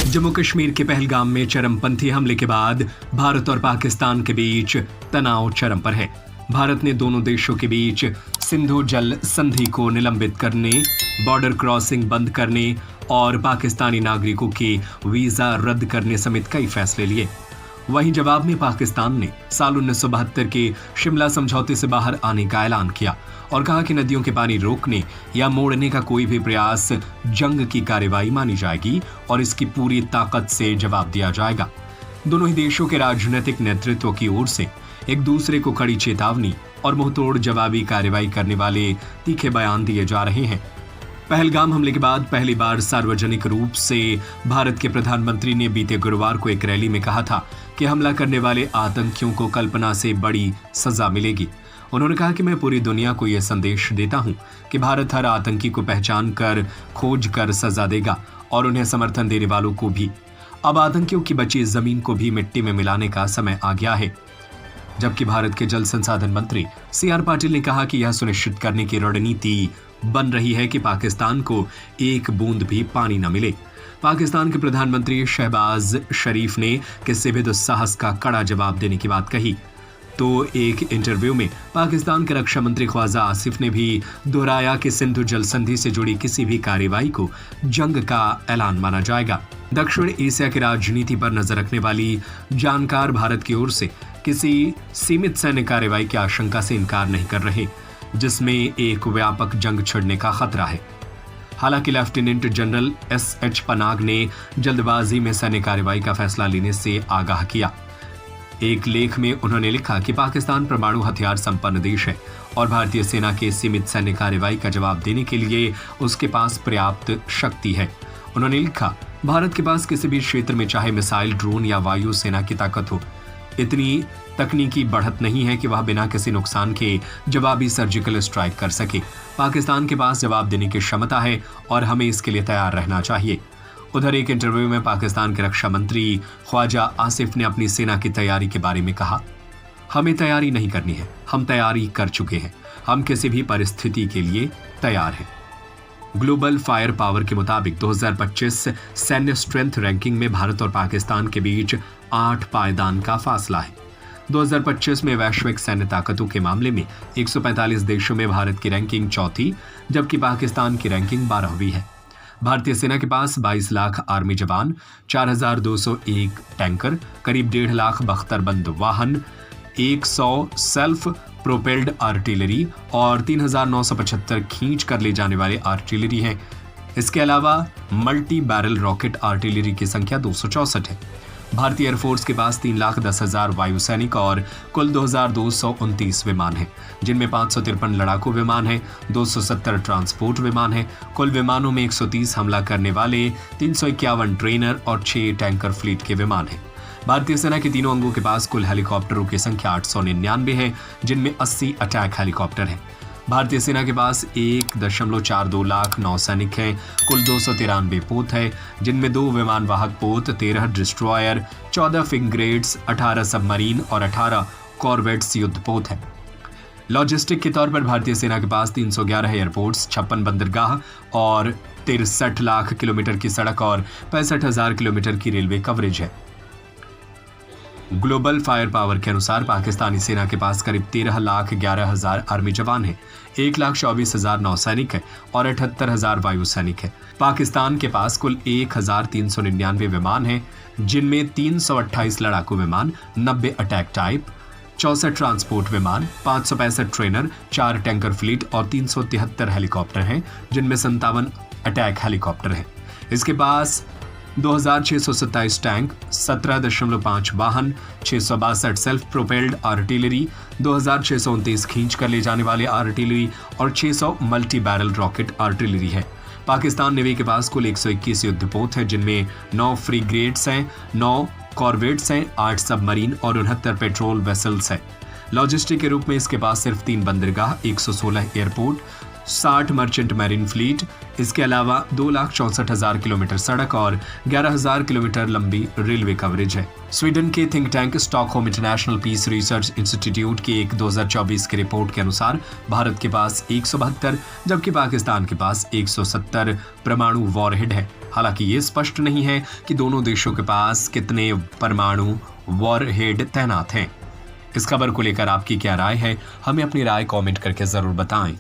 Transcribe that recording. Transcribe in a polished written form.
जम्मू कश्मीर के पहलगाम में चरमपंथी हमले के बाद भारत और पाकिस्तान के बीच तनाव चरम पर है। भारत ने दोनों देशों के बीच सिंधु जल संधि को निलंबित करने, बॉर्डर क्रॉसिंग बंद करने और पाकिस्तानी नागरिकों के वीजा रद्द करने समेत कई फैसले लिए। वहीं जवाब में पाकिस्तान ने साल 1972 के शिमला समझौते से बाहर आने का ऐलान किया और कहा कि नदियों के पानी रोकने या मोड़ने का कोई भी प्रयास जंग की कार्रवाई मानी जाएगी और इसकी पूरी ताकत से जवाब दिया जाएगा। दोनों ही देशों के राजनीतिक नेतृत्व की ओर से एक दूसरे को कड़ी चेतावनी और मुंहतोड़ जवाबी कार्रवाई करने वाले तीखे बयान दिए जा रहे हैं। पहलगाम हमले के बाद पहली बार सार्वजनिक रूप से भारत के प्रधानमंत्री ने बीते गुरुवार को एक रैली में कहा था कि हमला करने वाले आतंकियों को कल्पना से बड़ी सजा मिलेगी। उन्होंने कहा कि मैं पूरी दुनिया को यह संदेश देता हूं कि भारत हर आतंकी को पहचान कर, खोज कर सजा देगा और उन्हें समर्थन देने वालों को भी। अब आतंकियों की बची जमीन को भी मिट्टी में मिलाने का समय आ गया है। जबकि भारत के जल संसाधन मंत्री CR पाटिल ने कहा कि यह सुनिश्चित करने की रणनीति बन रही है कि पाकिस्तान को एक बूंद भी पानी न मिले। पाकिस्तान के प्रधानमंत्री शहबाज शरीफ ने किसी भी दुस्साहस का कड़ा जवाब देने की बात कही तो एक इंटरव्यू में पाकिस्तान के रक्षा मंत्री ख्वाजा आसिफ ने भी दोहराया कि सिंधु जल संधि से जुड़ी किसी भी कार्रवाई को जंग का ऐलान माना जाएगा। दक्षिण एशिया की राजनीति पर नजर रखने वाली जानकार भारत की ओर से किसी सीमित सैन्य कार्रवाई की आशंका से इनकार नहीं कर रहे, जिसमें एक व्यापक जंग छिड़ने का खतरा है। हालांकि लेफ्टिनेंट जनरल SH पनाग ने जल्दबाजी में सैन्य कार्रवाई का फैसला लेने से आगाह किया। एक लेख में उन्होंने लिखा कि पाकिस्तान परमाणु हथियार संपन्न देश है और भारतीय सेना के सीमित सैन्य कार्रवाई का जवाब देने के लिए उसके पास पर्याप्त शक्ति है। उन्होंने लिखा, भारत के पास किसी भी क्षेत्र में चाहे मिसाइल, ड्रोन या वायु सेना की ताकत हो, इतनी तकनीकी बढ़त नहीं है कि वह बिना किसी नुकसान के जवाबी सर्जिकल स्ट्राइक कर सके। पाकिस्तान के पास जवाब देने की क्षमता है और हमें इसके लिए तैयार रहना चाहिए। उधर एक इंटरव्यू में पाकिस्तान के रक्षा मंत्री ख्वाजा आसिफ ने अपनी सेना की तैयारी के बारे में कहा, हमें तैयारी नहीं करनी है, हम तैयारी कर चुके हैं, हम किसी भी परिस्थिति के लिए तैयार हैं। ग्लोबल फायर पावर के मुताबिक 2025 सैन्य स्ट्रेंथ रैंकिंग में भारत और पाकिस्तान के बीच 8 पायदान का फासला है। 2025 में वैश्विक सैन्य ताकतों के मामले में 145 देशों में भारत की रैंकिंग चौथी, जबकि पाकिस्तान की रैंकिंग 12वीं है। भारतीय सेना के पास 22 लाख आर्मी जवान, 4201 टैंकर, करीब 1.5 लाख बख्तरबंद वाहन, 100 सेल्फ प्रोपेल्ड आर्टिलरी और 3975 खींच कर ले जाने वाले आर्टिलरी हैं। इसके अलावा मल्टी बैरल रॉकेट आर्टिलरी की संख्या 264 है। भारतीय एयरफोर्स के पास 3,10,000 वायु सैनिक और कुल 2229 विमान हैं, जिनमें 553 लड़ाकू विमान हैं, 270 ट्रांसपोर्ट विमान हैं। कुल विमानों में 130 हमला करने वाले, 351 ट्रेनर और 6 टैंकर फ्लीट के विमान हैं। भारतीय सेना के तीनों अंगों के पास कुल हेलीकॉप्टरों की संख्या 899 है, जिनमें 80 अटैक हेलीकॉप्टर हैं। भारतीय सेना के पास 1.42 लाख नौसैनिक हैं, कुल 293 पोत है, जिनमें 2 विमान वाहक पोत, 13 डिस्ट्रॉयर, 14 फ्रिगेट्स, 18 सबमरीन और 18 कॉर्वेट्स युद्धपोत हैं। लॉजिस्टिक के तौर पर भारतीय सेना के पास 311 एयरपोर्ट्स, 56 बंदरगाह और 63 लाख किलोमीटर की सड़क और 65,000 किलोमीटर की रेलवे कवरेज है। ग्लोबल फायर पावर के अनुसार पाकिस्तानी सेना के पास करीब 13,11,000 आर्मी जवान हैं, 1,24,000 नौसैनिक है और 78,000 वायु सैनिक है। पाकिस्तान के पास कुल 1,399 विमान हैं, जिनमें 328 लड़ाकू विमान, 90 अटैक टाइप, 64 ट्रांसपोर्ट विमान, 565 ट्रेनर, 4 टैंकर फ्लीट और 373 हेलीकॉप्टर हैं, जिनमें 57 अटैक हेलीकॉप्टर हैं। इसके पास 2,627 टैंक, 17.5 वाहन, 662 सेल्फ प्रोपेल्ड आर्टिलरी, 2,629 खींच कर ले जाने वाले आर्टिलरी और 600 मल्टी बैरल रॉकेट आर्टिलरी है। पाकिस्तान नेवी के पास कुल 121 युद्धपोत हैं, जिनमें 9 फ्रिगेट्स हैं, 9 कॉर्वेट्स हैं, 8 सबमरीन और 69 पेट्रोल वेसल्स हैं। लॉजिस्टिक के रूप में इसके पास सिर्फ 3 बंदरगाह, 116 एयरपोर्ट, 60 मर्चेंट मैरीन फ्लीट। इसके अलावा 2,64,000 किलोमीटर सड़क और 11,000 किलोमीटर लंबी रेलवे कवरेज है। स्वीडन के think tank Stockholm International Peace Research Institute की एक 2024 की रिपोर्ट के अनुसार भारत के पास 172 जबकि पाकिस्तान के पास 170 परमाणु वॉरहेड है। हालांकि ये स्पष्ट नहीं है कि दोनों देशों के पास कितने परमाणु वॉरहेड तैनात हैं। इस खबर को लेकर आपकी क्या राय है, हमें अपनी राय कमेंट करके जरूर बताएं।